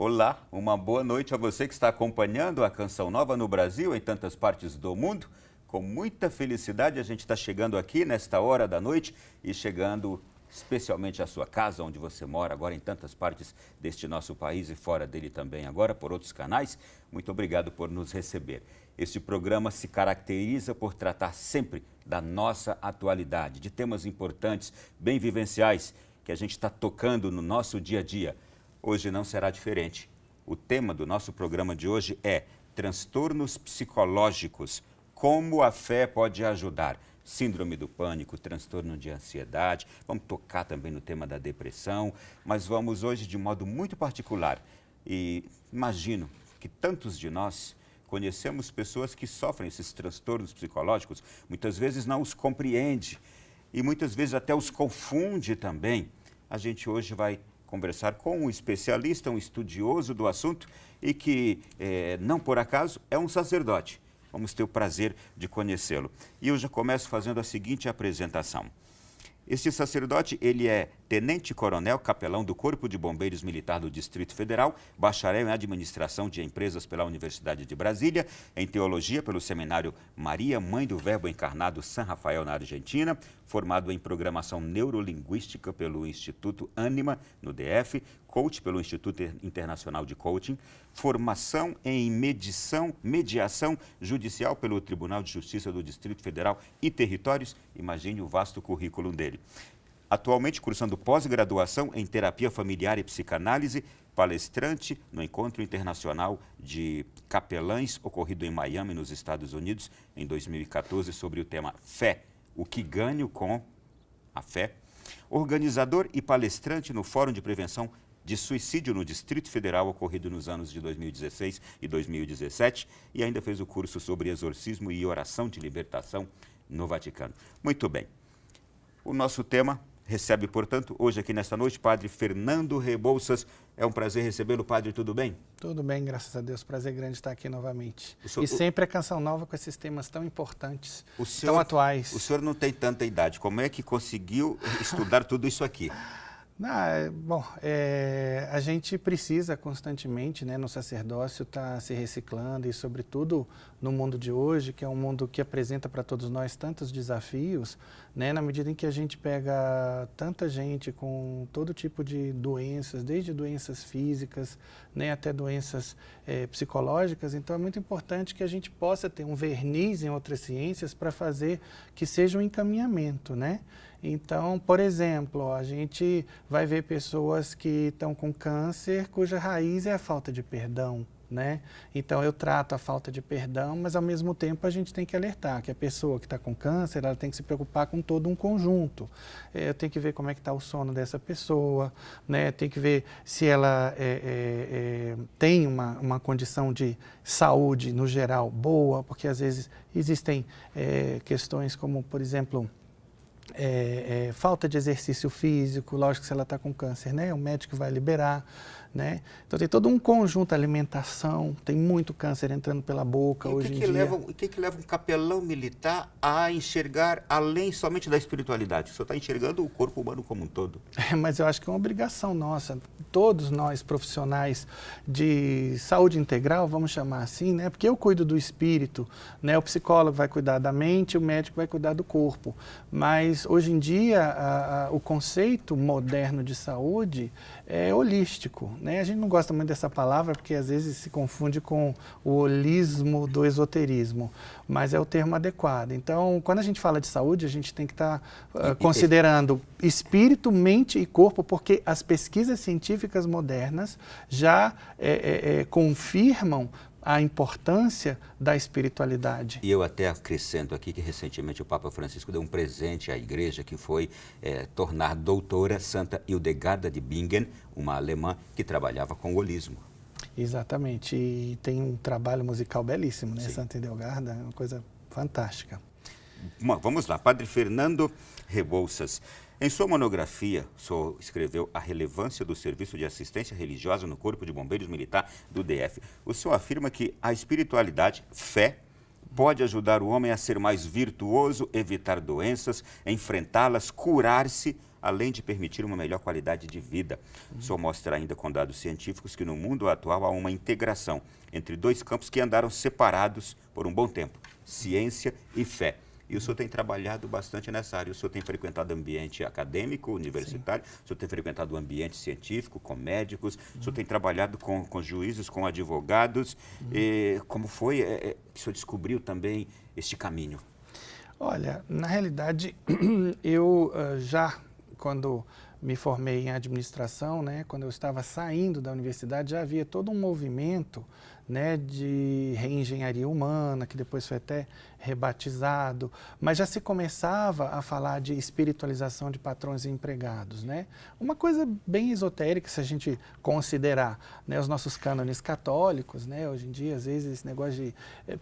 Olá, uma boa noite a você que está acompanhando a Canção Nova no Brasil, em tantas partes do mundo. Com muita felicidade a gente está chegando aqui nesta hora da noite e chegando especialmente à sua casa, onde você mora, agora em tantas partes deste nosso país e fora dele também agora, por outros canais. Muito obrigado por nos receber. Este programa se caracteriza por tratar sempre da nossa atualidade, de temas importantes, bem vivenciais, que a gente está tocando no nosso dia a dia. Hoje não será diferente. O tema do nosso programa de hoje é transtornos psicológicos, como a fé pode ajudar. Síndrome do pânico, transtorno de ansiedade, vamos tocar também no tema da depressão, mas vamos hoje de modo muito particular. E imagino que tantos de nós conhecemos pessoas que sofrem esses transtornos psicológicos, muitas vezes não os compreende e muitas vezes até os confunde também. A gente hoje vai conversar com um especialista, um estudioso do assunto e que, não por acaso, é um sacerdote. Vamos ter o prazer de conhecê-lo. E eu já começo fazendo a seguinte apresentação. Este sacerdote, ele é tenente-coronel, capelão do Corpo de Bombeiros Militar do Distrito Federal, bacharel em Administração de Empresas pela Universidade de Brasília, em Teologia pelo Seminário Maria, Mãe do Verbo Encarnado, San Rafael, na Argentina, formado em Programação Neurolinguística pelo Instituto Ânima, no DF, coach pelo Instituto Internacional de Coaching, formação em mediação judicial pelo Tribunal de Justiça do Distrito Federal e Territórios. Imagine o vasto currículo dele. Atualmente cursando pós-graduação em Terapia Familiar e Psicanálise, palestrante no Encontro Internacional de Capelães, ocorrido em Miami, nos Estados Unidos, em 2014, sobre o tema Fé, o que ganho com a fé. Organizador e palestrante no Fórum de Prevenção de Suicídio no Distrito Federal, ocorrido nos anos de 2016 e 2017, e ainda fez o curso sobre exorcismo e oração de libertação no Vaticano. Muito bem. O nosso tema recebe, portanto, hoje aqui nesta noite, Padre Fernando Rebouças. É um prazer recebê-lo, Padre, tudo bem? Tudo bem, graças a Deus. Prazer grande estar aqui novamente. E sempre a Canção Nova com esses temas tão importantes, tão atuais. O senhor não tem tanta idade. Como é que conseguiu estudar tudo isso aqui? A gente precisa constantemente, né, no sacerdócio, estar se reciclando e, sobretudo, no mundo de hoje, que é um mundo que apresenta para todos nós tantos desafios, né, na medida em que a gente pega tanta gente com todo tipo de doenças, desde doenças físicas, né, até doenças psicológicas. Então, é muito importante que a gente possa ter um verniz em outras ciências para fazer que seja um encaminhamento, né? Então, por exemplo, a gente vai ver pessoas que estão com câncer cuja raiz é a falta de perdão, né? Então, eu trato a falta de perdão, mas ao mesmo tempo a gente tem que alertar que a pessoa que está com câncer, ela tem que se preocupar com todo um conjunto. Eu tenho que ver como é que está o sono dessa pessoa, né? Tem que ver se ela tem uma condição de saúde, no geral, boa, porque às vezes existem questões como, por exemplo, falta de exercício físico. Lógico que se ela está com câncer, né, o médico vai liberar, né? Então tem todo um conjunto, alimentação, tem muito câncer entrando pela boca hoje em dia. O que leva um capelão militar a enxergar além somente da espiritualidade? O senhor está enxergando o corpo humano como um todo. Mas eu acho que é uma obrigação nossa, todos nós profissionais de saúde integral, vamos chamar assim, né? Porque eu cuido do espírito, né? O psicólogo vai cuidar da mente, o médico vai cuidar do corpo. Mas hoje em dia o conceito moderno de saúde é holístico, né? A gente não gosta muito dessa palavra porque às vezes se confunde com o holismo do esoterismo, mas é o termo adequado. Então, quando a gente fala de saúde, a gente tem que estar considerando espírito, mente e corpo, porque as pesquisas científicas modernas já confirmam a importância da espiritualidade. E eu até acrescento aqui que recentemente o Papa Francisco deu um presente à igreja, que foi tornar doutora Santa Hildegarda de Bingen, uma alemã que trabalhava com o holismo. Exatamente, e tem um trabalho musical belíssimo, né? Sim. Santa Hildegarda, é uma coisa fantástica. Vamos lá, Padre Fernando Rebouças. Em sua monografia, o senhor escreveu A Relevância do Serviço de Assistência Religiosa no Corpo de Bombeiros Militar do DF. O senhor afirma que a espiritualidade, fé, pode ajudar o homem a ser mais virtuoso, evitar doenças, enfrentá-las, curar-se, além de permitir uma melhor qualidade de vida. O senhor mostra ainda com dados científicos que no mundo atual há uma integração entre dois campos que andaram separados por um bom tempo, ciência e fé. E o senhor tem trabalhado bastante nessa área. O senhor tem frequentado ambiente acadêmico, universitário, o senhor tem frequentado o ambiente científico, com médicos, o senhor tem trabalhado com juízes, com advogados. Como foi que o senhor descobriu também este caminho? Olha, na realidade, quando me formei em administração, né, quando eu estava saindo da universidade, já havia todo um movimento, né, de reengenharia humana, que depois foi até rebatizado, mas já se começava a falar de espiritualização de patrões e empregados, né? Uma coisa bem esotérica, se a gente considerar, né, os nossos cânones católicos, né? Hoje em dia, às vezes, esse negócio de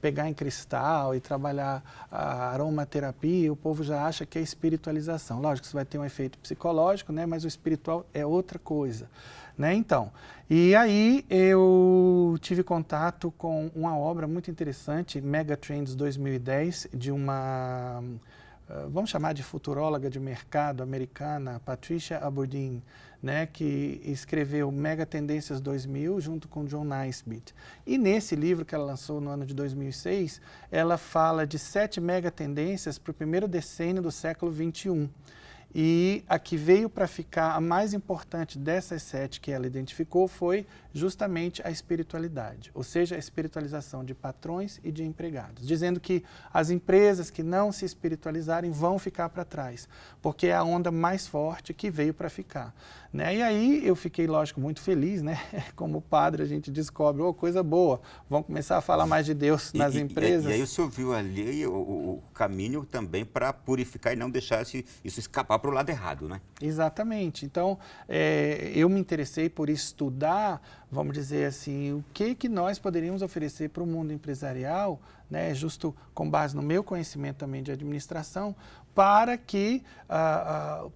pegar em cristal e trabalhar a aromaterapia, o povo já acha que é espiritualização. Lógico que isso vai ter um efeito psicológico, né, mas o espiritual é outra coisa. Né? Então, e aí eu tive contato com uma obra muito interessante, Megatrends 2010, de uma, vamos chamar de futuróloga de mercado americana, Patricia Aburdeen, né, que escreveu Mega Tendências 2000 junto com John Naisbitt. E nesse livro que ela lançou no ano de 2006, ela fala de 7 mega tendências para o primeiro decênio do século XXI. E a que veio para ficar, a mais importante dessas 7 que ela identificou foi justamente a espiritualidade, ou seja, a espiritualização de patrões e de empregados, dizendo que as empresas que não se espiritualizarem vão ficar para trás, porque é a onda mais forte que veio para ficar. Né? E aí eu fiquei, lógico, muito feliz, né? Como padre a gente descobre, coisa boa, vão começar a falar mais de Deus nas empresas. E aí o senhor viu ali o caminho também para purificar e não deixar isso escapar para o lado errado, né? Exatamente. Então, eu me interessei por estudar, vamos dizer assim, o que nós poderíamos oferecer para o mundo empresarial, né, justo com base no meu conhecimento também de administração, para que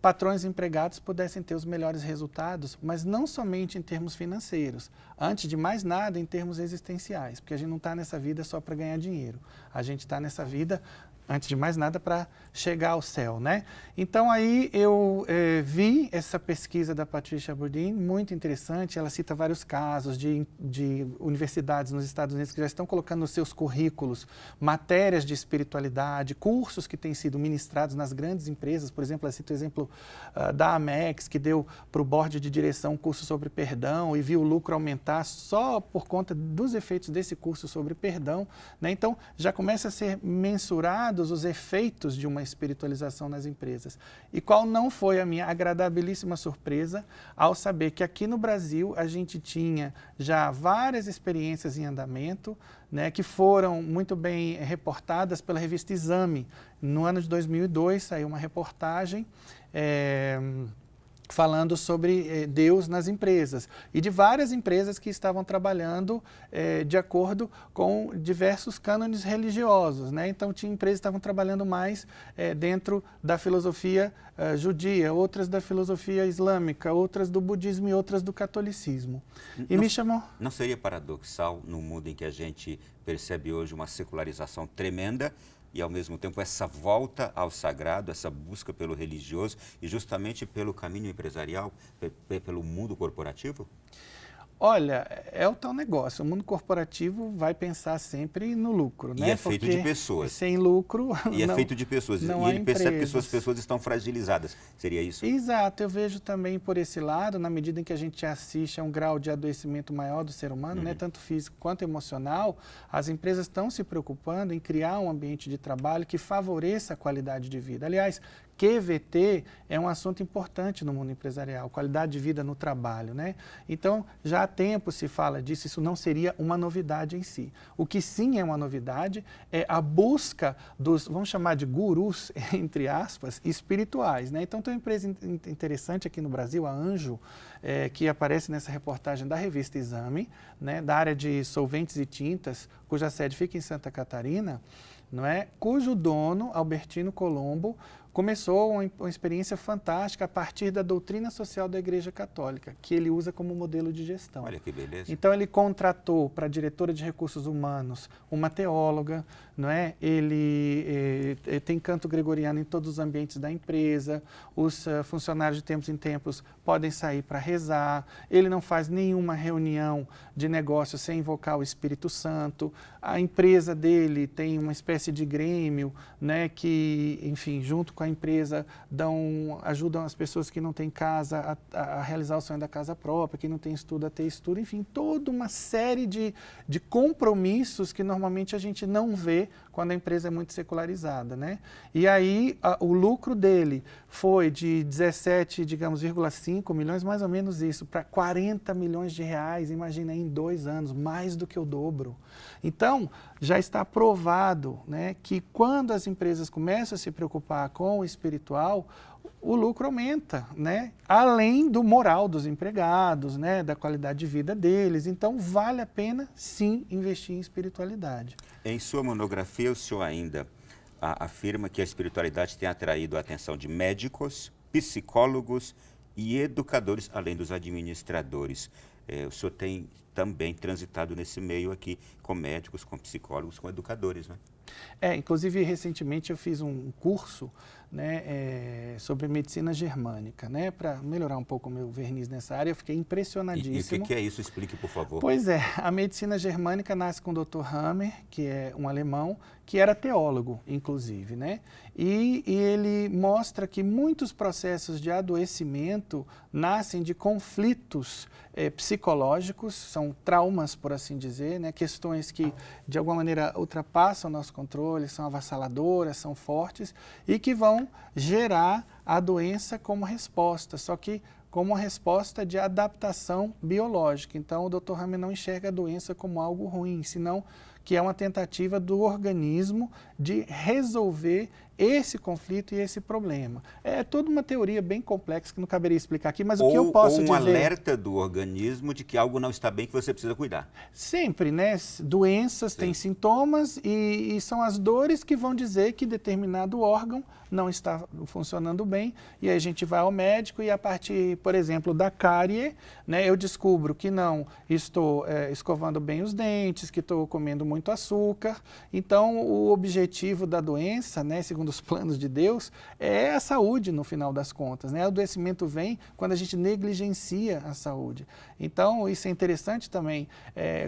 patrões e empregados pudessem ter os melhores resultados, mas não somente em termos financeiros, antes de mais nada em termos existenciais, porque a gente não está nessa vida só para ganhar dinheiro, a gente está nessa vida, antes de mais nada, para chegar ao céu, né? Então, aí eu vi essa pesquisa da Patricia Aburdeen, muito interessante. Ela cita vários casos de universidades nos Estados Unidos que já estão colocando nos seus currículos matérias de espiritualidade, cursos que têm sido ministrados nas grandes empresas. Por exemplo, ela cita o exemplo da Amex, que deu para o board de direção um curso sobre perdão e viu o lucro aumentar só por conta dos efeitos desse curso sobre perdão, né? Então, já começa a ser mensurado os efeitos de uma espiritualização nas empresas. E qual não foi a minha agradabilíssima surpresa ao saber que aqui no Brasil a gente tinha já várias experiências em andamento, né, que foram muito bem reportadas pela revista Exame. No ano de 2002 saiu uma reportagem falando sobre Deus nas empresas e de várias empresas que estavam trabalhando de acordo com diversos cânones religiosos, né? Então, tinha empresas que estavam trabalhando mais dentro da filosofia judia, outras da filosofia islâmica, outras do budismo e outras do catolicismo. E me chamou... Não seria paradoxal, no mundo em que a gente percebe hoje uma secularização tremenda, e, ao mesmo tempo, essa volta ao sagrado, essa busca pelo religioso e justamente pelo caminho empresarial, pelo mundo corporativo? Olha, é o tal negócio. O mundo corporativo vai pensar sempre no lucro, né? E é feito de pessoas. Sem lucro, E é feito de pessoas. E ele percebe que suas pessoas estão fragilizadas. Seria isso? Exato. Eu vejo também por esse lado, na medida em que a gente assiste a um grau de adoecimento maior do ser humano, né, tanto físico quanto emocional, as empresas estão se preocupando em criar um ambiente de trabalho que favoreça a qualidade de vida. Aliás, QVT é um assunto importante no mundo empresarial, qualidade de vida no trabalho, né? Então, já há tempo se fala disso, isso não seria uma novidade em si. O que sim é uma novidade é a busca dos, vamos chamar de gurus, entre aspas, espirituais, né? Então, tem uma empresa interessante aqui no Brasil, a Anjo, que aparece nessa reportagem da revista Exame, né, da área de solventes e tintas, cuja sede fica em Santa Catarina, não é? Cujo dono, Albertino Colombo, começou uma experiência fantástica a partir da doutrina social da Igreja Católica, que ele usa como modelo de gestão. Olha que beleza. Então ele contratou para a diretora de recursos humanos uma teóloga, não é? Ele tem canto gregoriano em todos os ambientes da empresa, os funcionários de tempos em tempos podem sair para rezar, ele não faz nenhuma reunião de negócio sem invocar o Espírito Santo, a empresa dele tem uma espécie de grêmio, né, que, enfim, junto com a empresa ajudam as pessoas que não têm casa a realizar o sonho da casa própria, quem não tem estudo a ter estudo, enfim, toda uma série de compromissos que normalmente a gente não vê quando a empresa é muito secularizada, né? E aí o lucro dele foi de 17, digamos, 0,5 milhões, mais ou menos isso, para 40 milhões de reais, imagina, em 2 anos, mais do que o dobro. Então, já está provado, né, que quando as empresas começam a se preocupar com o espiritual, o lucro aumenta, né? Além do moral dos empregados, né? Da qualidade de vida deles. Então, vale a pena, sim, investir em espiritualidade. Em sua monografia, o senhor ainda afirma que a espiritualidade tem atraído a atenção de médicos, psicólogos e educadores, além dos administradores. O senhor tem também transitado nesse meio aqui com médicos, com psicólogos, com educadores, né? Inclusive, recentemente eu fiz um curso, né, sobre medicina germânica, né, para melhorar um pouco o meu verniz nessa área. Eu fiquei impressionadíssimo. E o que é isso? Explique, por favor. Pois é, a medicina germânica nasce com o Dr. Hammer, que é um alemão, que era teólogo, inclusive, né? E ele mostra que muitos processos de adoecimento nascem de conflitos psicológicos, são traumas, por assim dizer, né? Questões que, de alguma maneira, ultrapassam o nosso controle, são avassaladoras, são fortes e que vão gerar a doença como resposta, só que como uma resposta de adaptação biológica. Então, o Dr. Hammer não enxerga a doença como algo ruim, senão que é uma tentativa do organismo de resolver esse conflito e esse problema. É toda uma teoria bem complexa que não caberia explicar aqui, mas o que eu posso dizer... Ou um alerta do organismo de que algo não está bem, que você precisa cuidar. Sempre, né? Doenças têm sintomas e são as dores que vão dizer que determinado órgão não está funcionando bem, e aí a gente vai ao médico e a partir, por exemplo, da cárie, né, eu descubro que não estou escovando bem os dentes, que estou comendo muito açúcar. Então, o objetivo da doença, né, segundo os planos de Deus, é a saúde no final das contas, né? O adoecimento vem quando a gente negligencia a saúde. Então, isso é interessante também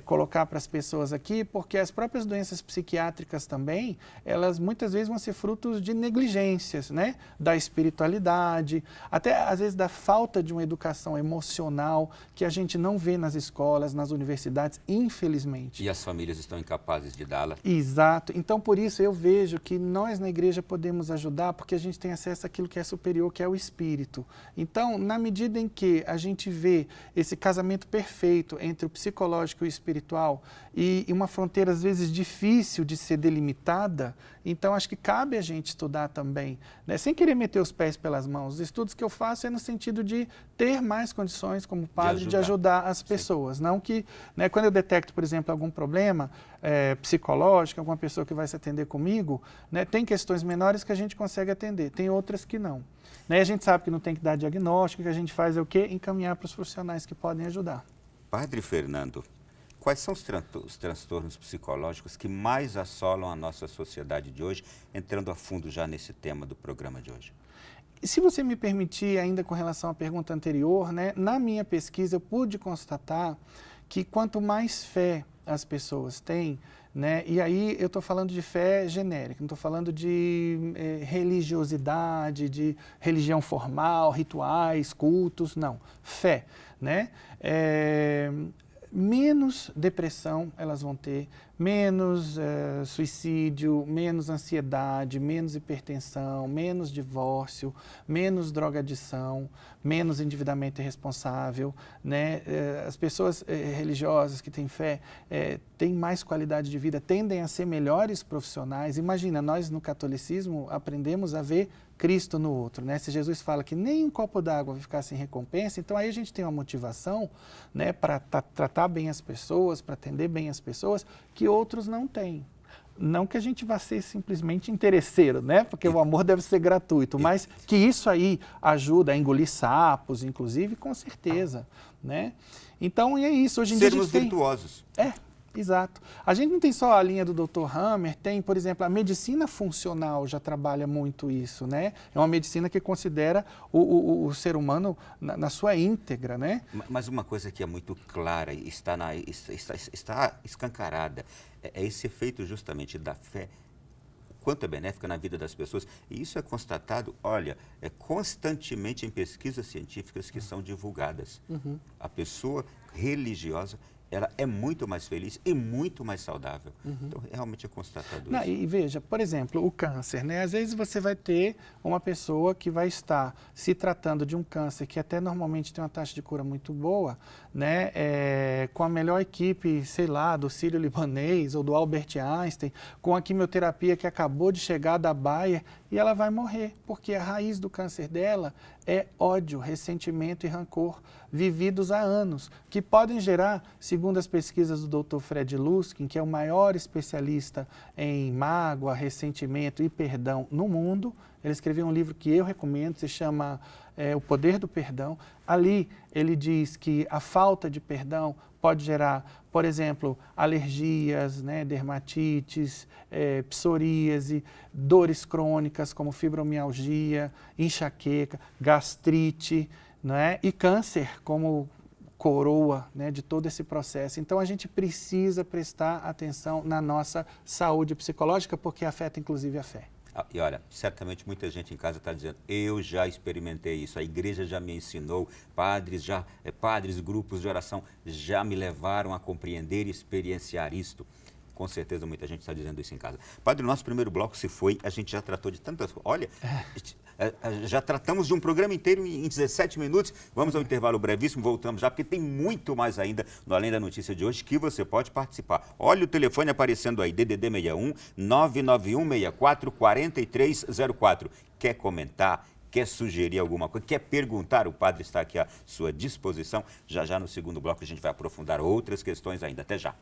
colocar para as pessoas aqui, porque as próprias doenças psiquiátricas também, elas muitas vezes vão ser frutos de negligências, né? Da espiritualidade, até às vezes da falta de uma educação emocional que a gente não vê nas escolas, nas universidades, infelizmente. E as famílias estão incapazes de dá-la. Exato. Então, por isso eu vejo que nós na igreja podemos ajudar, porque a gente tem acesso àquilo que é superior, que é o Espírito. Então, na medida em que a gente vê esse casamento perfeito entre o psicológico e o espiritual e uma fronteira às vezes difícil de ser delimitada, então acho que cabe a gente estudar também, né? Sem querer meter os pés pelas mãos. Os estudos que eu faço é no sentido de ter mais condições como padre de ajudar as pessoas. Não que, né, quando eu detecto, por exemplo, algum problema psicológico, alguma pessoa que vai se atender comigo, né, tem questões menores que a gente consegue atender, tem outras que não. Né? A gente sabe que não tem que dar diagnóstico, o que a gente faz é o quê? Encaminhar para os profissionais que podem ajudar. Padre Fernando, quais são os transtornos psicológicos que mais assolam a nossa sociedade de hoje, entrando a fundo já nesse tema do programa de hoje? Se você me permitir, ainda com relação à pergunta anterior, né, na minha pesquisa eu pude constatar que quanto mais fé as pessoas têm, né, e aí eu estou falando de fé genérica, não estou falando de religiosidade, de religião formal, rituais, cultos, não, fé, né? Menos depressão elas vão ter, menos suicídio, menos ansiedade, menos hipertensão, menos divórcio, menos drogadição, menos endividamento irresponsável, né? As pessoas religiosas que têm fé têm mais qualidade de vida, tendem a ser melhores profissionais. Imagina, nós no catolicismo aprendemos a ver Cristo no outro, né? Se Jesus fala que nem um copo d'água vai ficar sem recompensa, então aí a gente tem uma motivação, né, para tratar bem as pessoas, para atender bem as pessoas, que outros não têm. Não que a gente vá ser simplesmente interesseiro, né? Porque o amor deve ser gratuito, mas que isso aí ajuda a engolir sapos, inclusive, com certeza, né? Então, é isso. Hoje em dia a gente tem... virtuosos. Exato. A gente não tem só a linha do Dr. Hammer, tem, por exemplo, a medicina funcional já trabalha muito isso, né? É uma medicina que considera o ser humano na sua íntegra, né? Mas uma coisa que é muito clara, está escancarada, é esse efeito justamente da fé, quanto é benéfica na vida das pessoas. E isso é constatado, olha, constantemente em pesquisas científicas que são divulgadas. A pessoa religiosa, ela é muito mais feliz e muito mais saudável. Então, realmente é constatado isso. E veja, por exemplo, o câncer, né? Às vezes você vai ter uma pessoa que vai estar se tratando de um câncer que até normalmente tem uma taxa de cura muito boa, né? Com a melhor equipe, sei lá, do Sírio-Libanês ou do Albert Einstein, com a quimioterapia que acabou de chegar da Bayer, e ela vai morrer, porque a raiz do câncer dela é ódio, ressentimento e rancor, vividos há anos, que podem gerar, segundo as pesquisas do Dr. Fred Luskin, que é o maior especialista em mágoa, ressentimento e perdão no mundo. Ele escreveu um livro que eu recomendo, se chama O Poder do Perdão. Ali ele diz que a falta de perdão pode gerar, por exemplo, alergias, né, dermatites, psoríase, dores crônicas como fibromialgia, enxaqueca, gastrite, né, e câncer como coroa, né, de todo esse processo. Então a gente precisa prestar atenção na nossa saúde psicológica, porque afeta inclusive a fé. E olha, certamente muita gente em casa está dizendo, eu já experimentei isso, a igreja já me ensinou, padres, grupos de oração já me levaram a compreender e experienciar isto. Com certeza muita gente está dizendo isso em casa. Padre, o nosso primeiro bloco se foi, a gente já tratou de tantas coisas. Olha, já tratamos de um programa inteiro em 17 minutos. Vamos ao intervalo brevíssimo, voltamos já, porque tem muito mais ainda no Além da Notícia de hoje que você pode participar. Olha o telefone aparecendo aí, DDD 61 991 64 4304. Quer comentar? Quer sugerir alguma coisa? Quer perguntar? O padre está aqui à sua disposição. Já no segundo bloco a gente vai aprofundar outras questões ainda. Até já.